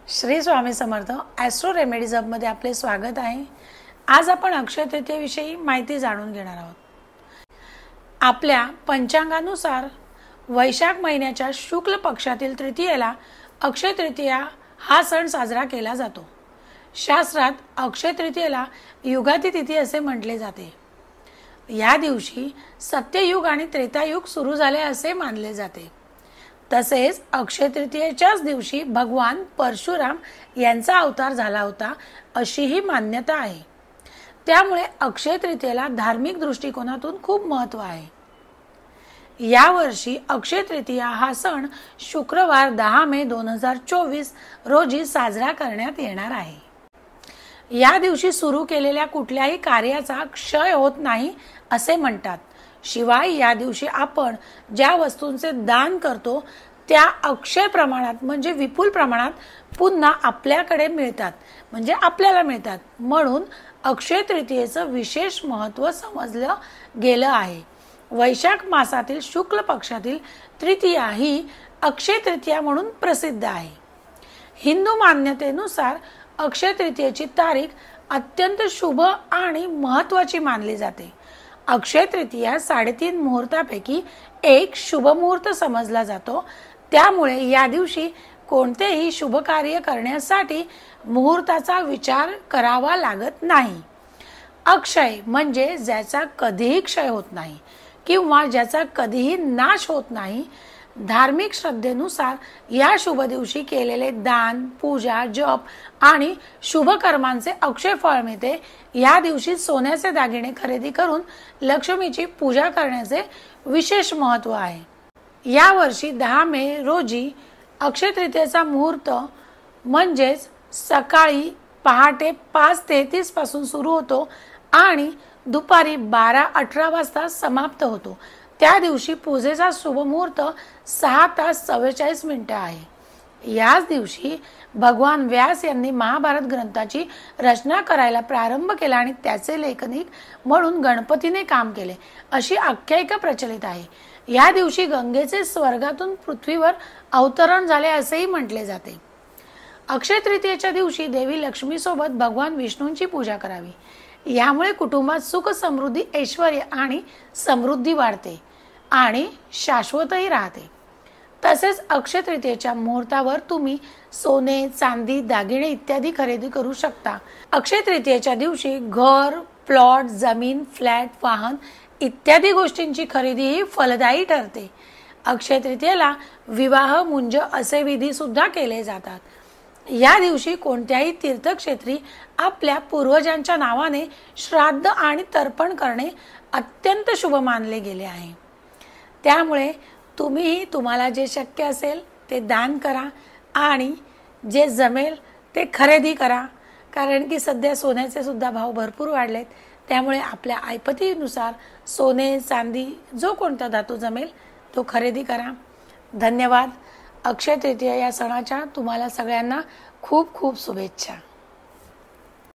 Shri Swami Samarth Austro remedies हबमध्ये आपले स्वागत आहे। आज आपण अक्षय तृतीयेविषयी माहिती जाणून घेणार आहोत। आपल्या पंचांगानुसार वैशाख महिन्याच्या शुक्ल पक्षातील तृतीयेला अक्षय तृतीया हा सण साजरा केला जातो। शास्त्रात अक्षय तृतीयेला युगाती तिथी असे म्हटले जाते। या दिवशी सत्ययुग आणि त्रेतायुग सुरू झाले असे मानले जाते। तसेच अक्षय तृतीयेच्याच दिवशी भगवान परशुराम यांचा अवतार झाला होता अशीही मान्यता आहे। त्यामुळे अक्षय तृतीयेला धार्मिक दृष्टिकोनातून खूप महत्त्व आहे। या वर्षी अक्षय तृतीया हा सण शुक्रवार 10 मे 2024 रोजी साजरा करण्यात येणार आहे। या दिवशी सुरू केलेल्या कुठल्याही कार्याचा क्षय होत नाही असे म्हणतात। शिवाय या दिवशी आपण ज्या वस्तूंचे दान करतो त्या अक्षय प्रमाणात म्हणजे विपुल प्रमाणात पुन्हा आपल्याकडे मिळतात, म्हणजे आपल्याला मिळतात। म्हणून अक्षय तृतीयेचं विशेष महत्त्व समजलं गेलं आहे। वैशाख मासातील शुक्ल पक्षातील तृतीया ही अक्षय तृतीया म्हणून प्रसिद्ध आहे। हिंदू मान्यतेनुसार अक्षय तृतीयेची तारीख अत्यंत शुभ आणि महत्त्वाची मानली जाते। अक्षय तृतीया 3.5 मुहूर्तापैकी एक शुभ मुहूर्त समजला जातो। त्यामुळे या दिवशी कोणतेही शुभ कार्य करण्यासाठी मुहूर्ताचा विचार करावा लागत नाही। अक्षय म्हणजे ज्याचा कधीही क्षय होत नाही किंवा ज्याचा कधीही नाश होत नाही। धार्मिक श्रद्धेनुसार या शुभ दिवशी केलेले दान, पूजा, जप आणि शुभ कर्मांचे अक्षय फळ मिळते। या दिवशी सोन्याचे दागिने खरेदी करून लक्ष्मीची पूजा करण्याचे विशेष महत्त्व आहे। या वर्षी 10 मे रोजी अक्षय तृतीयेचा मुहूर्त म्हणजेच सकाळी पहाटे 5:33 पासून सुरू होतो आणि दुपारी 12:18 वाजता समाप्त होतो। त्या दिवशी पूजेचा शुभ मुहूर्त 6 तास 44 मिनिटे आहे। याच दिवशी भगवान व्यास यांनी महाभारत ग्रंथाची रचना करायला प्रारंभ केला आणि त्याचे लेखनिक म्हणून गणपतीने काम केले अशी आख्यायिका प्रचलित आहे। या दिवशी गंगेचे स्वर्गातून पृथ्वीवर अवतरण झाले असेही म्हटले जाते। अक्षय तृतीयेच्या दिवशी देवी लक्ष्मी सोबत भगवान विष्णूंची पूजा करावी। यामुळे कुटुंबात सुख, समृद्धी, ऐश्वर्य आणि समृद्धी वाढते आणि शाश्वतही राहते। तसेच अक्षय तृतीयेच्या मुहूर्तावर तुम्ही सोने, चांदी, दागिने इत्यादी खरेदी करू शकता। अक्षय तृतीयेच्या दिवशी घर, प्लॉट, जमीन, फ्लॅट, वाहन इत्यादी गोष्टींची खरेदी ही फलदायी ठरते। अक्षय तृतीयेला विवाह, मुंज असे विधी सुद्धा केले जातात। या दिवशी कोणत्याही तीर्थक्षेत्री आपल्या पूर्वजांच्या नावाने श्राद्ध आणि तर्पण करणे अत्यंत शुभ मानले गेले आहे। त्यामुळे तुम्हीही तुम्हाला जे शक्य असेल ते दान करा आणि जे जमेल ते खरेदी करा, कारण की सध्या सोन्याचे सुद्धा भाव भरपूर वाढलेत। त्यामुळे आपल्या ऐपतीनुसार सोने, चांदी जो कोणता धातू जमेल तो खरेदी करा। धन्यवाद। अक्षय तृतीया या सणाच्या तुम्हाला सगळ्यांना खूप खूप शुभेच्छा।